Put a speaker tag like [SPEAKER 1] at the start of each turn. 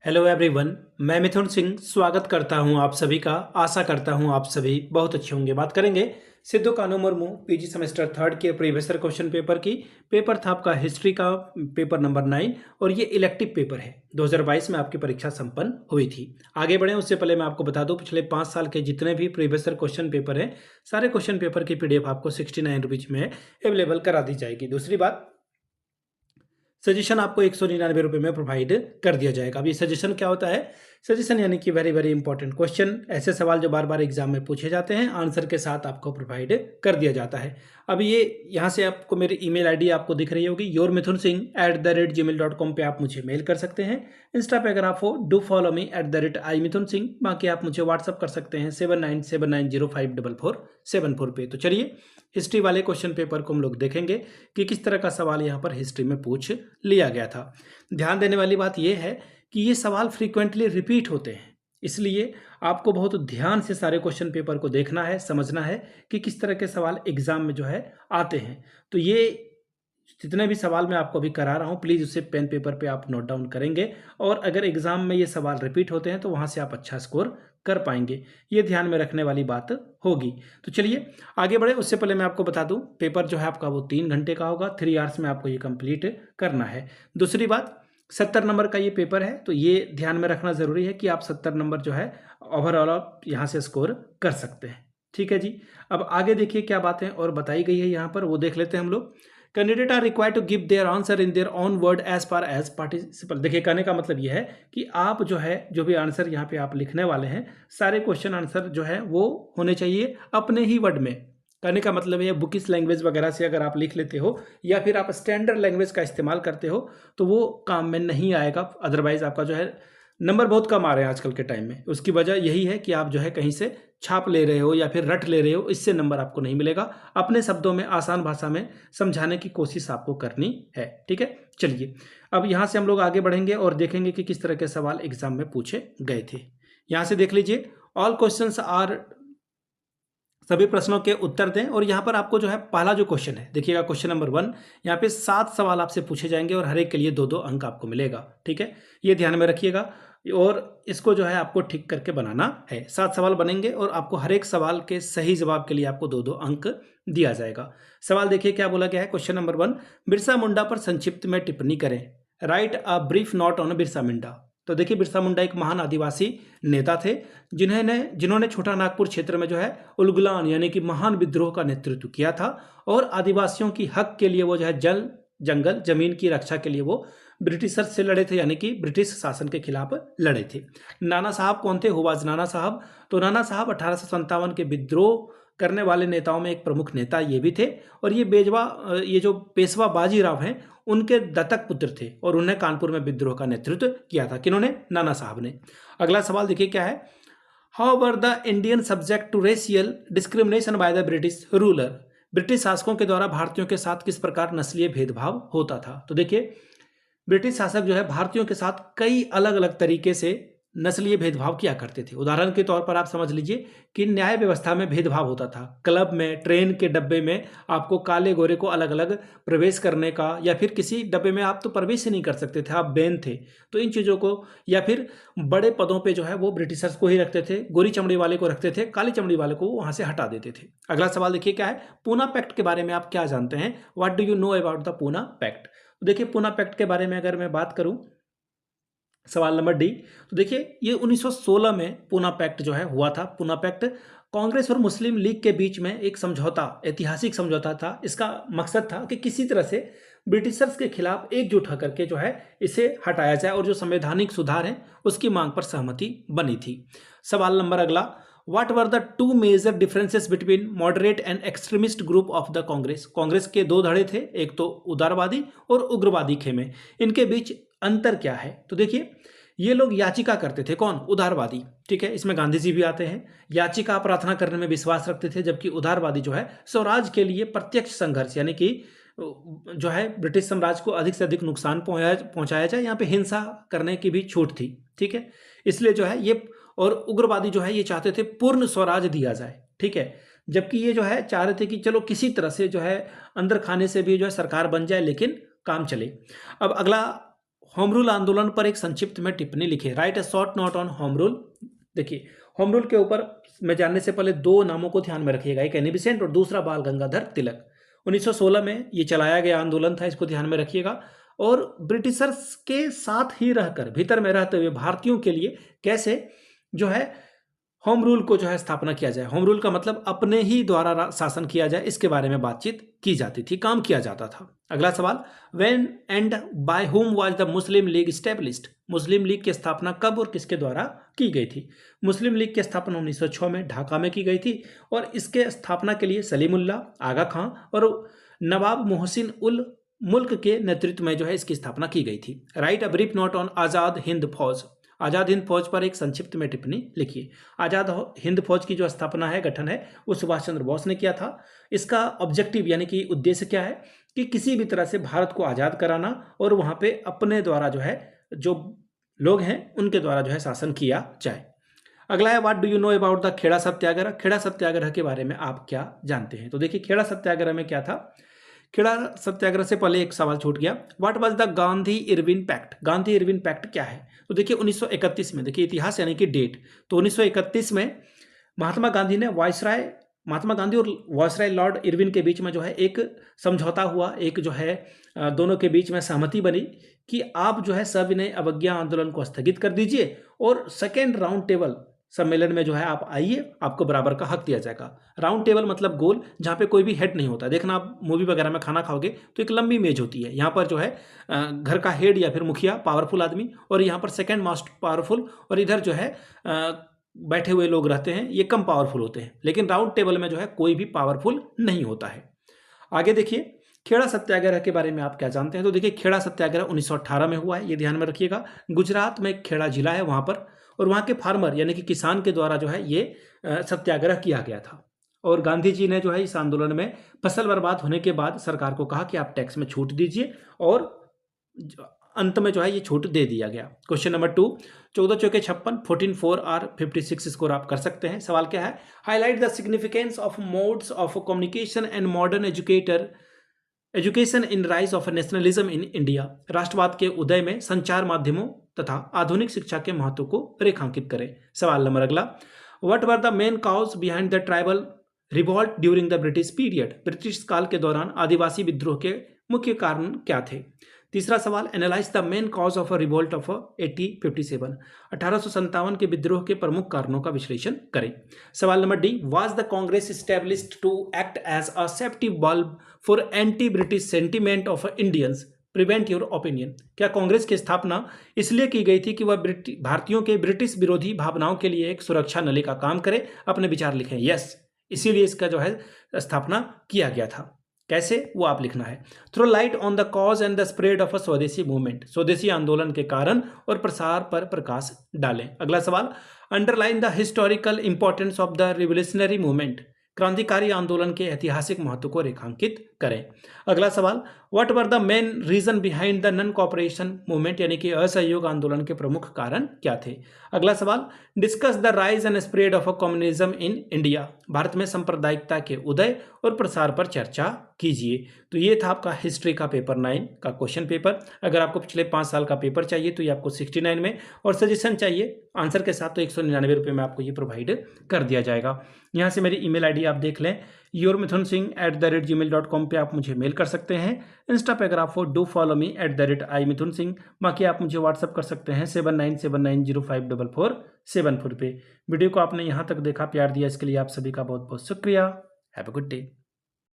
[SPEAKER 1] Hello everyone. मैं मिथुन सिंह स्वागत करता हूं आप सभी का। आशा करता हूं आप सभी बहुत अच्छे होंगे। बात करेंगे Sidhu Kanhu Murmu PG semester third के प्रीवियस ईयर क्वेश्चन पेपर की। पेपर था आपका हिस्ट्री का पेपर नंबर 9 और ये इलेक्टिव पेपर है। 2022 में आपकी परीक्षा संपन्न हुई थी। आगे बढ़े उससे पहले मैं आपको बता दूं पिछले 5 साल के जितने भी प्रीवियस ईयर क्वेश्चन पेपर हैं सारे क्वेश्चन पेपर की पीडीएफ आपको 69 रुपीज में अवेलेबल करा दी जाएगी। दूसरी बात, सजेशन आपको 199 रुपये में प्रोवाइड कर दिया जाएगा। अब ये सजेशन क्या होता है? सजेशन यानी कि वेरी वेरी इंपॉर्टेंट क्वेश्चन, ऐसे सवाल जो बार बार एग्जाम में पूछे जाते हैं, आंसर के साथ आपको प्रोवाइड कर दिया जाता है। अब ये यहाँ से आपको मेरी ईमेल आईडी आपको दिख रही होगी, yourmithunSingh@gmail.com पे आप मुझे मेल कर सकते हैं। इंस्टा पे अगर आप हो डू फॉलो मी @iMithunSingh। बाकी आप मुझे व्हाट्सअप कर सकते हैं 7979054474 पे। तो चलिए हिस्ट्री वाले क्वेश्चन पेपर को हम लोग देखेंगे कि किस तरह का सवाल यहाँ पर हिस्ट्री में पूछ लिया गया था। ध्यान देने वाली बात यह है कि ये सवाल फ्रीक्वेंटली रिपीट होते हैं, इसलिए आपको बहुत ध्यान से सारे क्वेश्चन पेपर को देखना है, समझना है कि किस तरह के सवाल एग्जाम में जो है आते हैं। तो ये जितने भी सवाल मैं आपको अभी करा रहा हूँ प्लीज़ उसे पेन पेपर पे आप नोट डाउन करेंगे, और अगर एग्जाम में ये सवाल रिपीट होते हैं तो वहाँ से आप अच्छा स्कोर कर पाएंगे। ये ध्यान में रखने वाली बात होगी। तो चलिए आगे बढ़े। उससे पहले मैं आपको बता दूं पेपर जो है आपका वो 3 घंटे का होगा। 3 आवर्स में आपको ये कंप्लीट करना है। दूसरी बात, 70 नंबर का ये पेपर है, तो ये ध्यान में रखना ज़रूरी है कि आप 70 नंबर जो है ओवरऑल आप यहाँ से स्कोर कर सकते हैं। ठीक है जी। अब आगे देखिए क्या बातें और बताई गई है यहाँ पर, वो देख लेते हैं हम लोग। Candidate are required to give their answer in their own word as far as participle. देखिए कहने का मतलब यह है कि आप जो है जो भी आंसर यहाँ पे आप लिखने वाले हैं सारे क्वेश्चन आंसर जो है वो होने चाहिए अपने ही वर्ड में। कहने का मतलब है बुकिश लैंग्वेज वगैरह से अगर आप लिख लेते हो या फिर आप स्टैंडर्ड लैंग्वेज का इस्तेमाल करते हो तो वो काम में नहीं आएगा। अदरवाइज आपका जो है नंबर बहुत कम आ रहे हैं आजकल के टाइम में। उसकी वजह यही है कि आप जो है कहीं से छाप ले रहे हो या फिर रट ले रहे हो, इससे नंबर आपको नहीं मिलेगा। अपने शब्दों में आसान भाषा में समझाने की कोशिश आपको करनी है। ठीक है, चलिए अब यहाँ से हम लोग आगे बढ़ेंगे और देखेंगे कि किस तरह के सवाल एग्जाम में पूछे गए थे। यहाँ से देख लीजिए, ऑल क्वेश्चंस आर, सभी प्रश्नों के उत्तर दें। और यहाँ पर आपको जो है पहला जो क्वेश्चन है देखिएगा, क्वेश्चन नंबर 1, यहाँ पे 7 सवाल आपसे पूछे जाएंगे और हर एक के लिए 2-2 अंक आपको मिलेगा। ठीक है, ये ध्यान में रखिएगा और इसको जो है आपको ठीक करके बनाना है। 7 सवाल बनेंगे और आपको हर एक सवाल के सही जवाब के लिए आपको 2-2 अंक दिया जाएगा। सवाल देखिए क्या बोला गया है। क्वेश्चन नंबर 1, बिरसा मुंडा पर संक्षिप्त में टिप्पणी करें। Write a brief note on Birsa Munda. तो देखिए बिरसा मुंडा एक महान आदिवासी नेता थे जिन्होंने छोटा नागपुर क्षेत्र में जो है उलगुलान यानी कि महान विद्रोह का नेतृत्व किया था और आदिवासियों की हक के लिए वो जो है जंगल जमीन की रक्षा के लिए वो ब्रिटिशर्स से लड़े थे, यानी कि ब्रिटिश शासन के खिलाफ लड़े थे। नाना साहब कौन थे? हुवाज नाना साहब। तो नाना साहब 1857 के विद्रोह करने वाले नेताओं में एक प्रमुख नेता ये भी थे और ये जो पेशवा बाजीराव हैं उनके दत्तक पुत्र थे और उन्हें कानपुर में विद्रोह का नेतृत्व किया था। किन्होंने? नाना साहब ने। अगला सवाल देखिए क्या है। How were the Indian subject to racial discrimination by the British ruler. British शासकों के द्वारा भारतीयों के साथ किस प्रकार नस्लीय भेदभाव होता था? तो देखिए ब्रिटिश शासक जो है भारतीयों के साथ कई अलग अलग तरीके से नस्लीय भेदभाव किया करते थे। उदाहरण के तौर पर आप समझ लीजिए कि न्याय व्यवस्था में भेदभाव होता था। क्लब में, ट्रेन के डब्बे में आपको काले गोरे को अलग अलग प्रवेश करने का, या फिर किसी डब्बे में आप तो प्रवेश ही नहीं कर सकते थे, आप बैन थे। तो इन चीज़ों को, या फिर बड़े पदों पे जो है वो ब्रिटिशर्स को ही रखते थे, गोरी चमड़ी वाले को रखते थे, काली चमड़ी वाले को वहाँ से हटा देते थे। अगला सवाल देखिए क्या है। पूना पैक्ट के बारे में आप क्या जानते हैं? What do you know about the Poona pact. देखिए पूना पैक्ट के बारे में अगर मैं बात करूं, सवाल नंबर डी, तो देखिए ये 1916 में पूना पैक्ट जो है हुआ था। पूना पैक्ट कांग्रेस और मुस्लिम लीग के बीच में एक समझौता, ऐतिहासिक समझौता था। इसका मकसद था कि किसी तरह से ब्रिटिशर्स के खिलाफ एकजुट होकर के जो है इसे हटाया जाए और जो संवैधानिक सुधार हैं उसकी मांग पर सहमति बनी थी। सवाल नंबर अगला, What were the two major differences between moderate and extremist group of the Congress. Congress के 2 धड़े थे, एक तो उदारवादी और उग्रवादी खेमे। इनके बीच अंतर क्या है? तो देखिए ये लोग याचिका करते थे। कौन? उदारवादी। ठीक है, इसमें गांधी जी भी आते हैं। याचिका प्रार्थना करने में विश्वास रखते थे, जबकि उदारवादी जो है स्वराज के लिए प्रत्यक्ष संघर्ष, यानी कि जो है ब्रिटिश साम्राज्य को अधिक से अधिक नुकसान पहुंचाया जाए, यहाँ पे हिंसा करने की भी छूट थी। ठीक है, इसलिए जो है ये, और उग्रवादी जो है ये चाहते थे पूर्ण स्वराज दिया जाए। ठीक है, जबकि ये जो है चाह रहे थे कि चलो किसी तरह से जो है अंदर खाने से भी जो है सरकार बन जाए लेकिन काम चले। अब अगला होम रूल आंदोलन पर एक संक्षिप्त में टिप्पणी लिखिए। Right a short note on home rule. देखिए, होम रूल के ऊपर में जानने से पहले दो नामों को ध्यान में रखिएगा, एक एनी बेसेंट और दूसरा बाल गंगाधर तिलक। 1916 में ये चलाया गया आंदोलन था, इसको ध्यान में रखिएगा। और ब्रिटिशर्स के साथ ही रहकर, भीतर में रहते हुए भारतीयों के लिए कैसे जो है होम रूल को जो है स्थापना किया जाए। होम रूल का मतलब अपने ही द्वारा शासन किया जाए, इसके बारे में बातचीत की जाती थी, काम किया जाता था। अगला सवाल, when and by whom was the Muslim league established. Muslim league की स्थापना कब और किसके द्वारा की गई थी? मुस्लिम लीग की स्थापना 1906 में ढाका में की गई थी और इसके स्थापना के लिए सलीमुल्लाह, आगा खां और नवाब मोहसिन उल मुल्क के नेतृत्व में जो है इसकी स्थापना की गई थी। Write a brief note on Azad Hind Fauj. Azad Hind फौज पर एक संक्षिप्त में टिप्पणी लिखिए। आज़ाद हिंद फौज की जो स्थापना है, गठन है, वो सुभाष चंद्र बोस ने किया था। इसका ऑब्जेक्टिव यानी कि उद्देश्य क्या है कि किसी भी तरह से भारत को आज़ाद कराना और वहाँ पे अपने द्वारा जो है, जो लोग हैं उनके द्वारा जो है शासन किया जाए। अगला है, what do you know about the Kheda Satyagraha. Kheda Satyagraha के बारे में आप क्या जानते हैं? तो देखिए, खेड़ा सत्याग्रह में क्या था। खेड़ा सत्याग्रह से पहले एक सवाल छूट गया, what was the Gandhi Irwin pact. Gandhi Irwin pact क्या है? तो देखिए 1931 में, देखिए इतिहास यानी कि डेट, तो 1931 में महात्मा गांधी ने महात्मा गांधी और वायसराय लॉर्ड इरविन के बीच में जो है एक समझौता हुआ, एक जो है दोनों के बीच में सहमति बनी कि आप जो है सविनय अवज्ञा आंदोलन को स्थगित कर दीजिए और सेकेंड राउंड टेबल सम्मेलन में जो है आप आइए, आपको बराबर का हक दिया जाएगा। राउंड टेबल मतलब गोल, जहाँ पे कोई भी हेड नहीं होता। देखना, आप मूवी वगैरह में खाना खाओगे तो एक लंबी मेज होती है, यहाँ पर जो है घर का हेड या फिर मुखिया पावरफुल आदमी, और यहाँ पर सेकंड मोस्ट पावरफुल, और इधर जो है बैठे हुए लोग रहते हैं, ये कम पावरफुल होते हैं। लेकिन राउंड टेबल में जो है कोई भी पावरफुल नहीं होता है। आगे देखिए, खेड़ा सत्याग्रह के बारे में आप क्या जानते हैं? तो देखिए, खेड़ा सत्याग्रह 1918 में हुआ है, ये ध्यान में रखिएगा। गुजरात में खेड़ा जिला है वहाँ पर, और वहाँ के फार्मर यानी कि किसान के द्वारा जो है ये सत्याग्रह किया गया था। और गांधी जी ने जो है इस आंदोलन में फसल बर्बाद होने के बाद सरकार को कहा कि आप टैक्स में छूट दीजिए, और अंत में जो है ये छूट दे दिया गया। क्वेश्चन नंबर 2, 14 चौके 56, 14 4 और 56 स्कोर आप कर सकते हैं। सवाल क्या है? Highlight the significance of modes of communication and modern education in rise of nationalism in India. राष्ट्रवाद के उदय में संचार माध्यमों तथा आधुनिक शिक्षा के महत्व को रेखांकित करें। सवाल नंबर अगला, what were the main cause behind the tribal revolt during the British period. British काल के दौरान आदिवासी विद्रोह के मुख्य कारण क्या थे? तीसरा सवाल, analyse the main cause of a revolt of 1857। 1857 के विद्रोह के प्रमुख कारणों का विश्लेषण करें। सवाल number D, was the Congress established to act as a safety bulb for anti British sentiment of Indians prevent your opinion. क्या कांग्रेस की स्थापना इसलिए की गई थी कि वह भारतीयों के ब्रिटिश विरोधी भावनाओं के लिए एक सुरक्षा नली का काम करे? अपने विचार लिखें। यस, इसीलिए इसका जो है स्थापना किया गया था। कैसे, वो आप लिखना है। Throw light on the cause and the spread of a swadeshi movement. स्वदेशी आंदोलन के कारण और प्रसार पर प्रकाश डालें। अगला सवाल, underline the historical importance of the revolutionary movement. क्रांतिकारी आंदोलन के ऐतिहासिक महत्व को रेखांकित करें। अगला सवाल, what were the main reason behind the non cooperation movement, यानी कि असहयोग आंदोलन के प्रमुख कारण क्या थे? अगला सवाल, discuss the rise and spread of communism in India. Bharat में सांप्रदायिकता के उदय और प्रसार पर चर्चा कीजिए। तो ये था आपका हिस्ट्री का पेपर 9 का क्वेश्चन पेपर। अगर आपको पिछले 5 साल का पेपर चाहिए तो ये आपको 69 में, और सजेशन चाहिए आंसर के साथ तो 199 रुपये में आपको ये प्रोवाइड कर दिया जाएगा। यहाँ से मेरी ईमेल आईडी आप देख लें, yourmithunsingh@gmail.com पे आप मुझे मेल कर सकते हैं। इंस्टा पे अगर आप डू फॉलो मी @imithunsingh। बाकी आप मुझे व्हाट्सअप कर सकते हैं 7979054474 पे। वीडियो को आपने यहाँ तक देखा, प्यार दिया, इसके लिए आप सभी का बहुत बहुत शुक्रिया। Have a good day.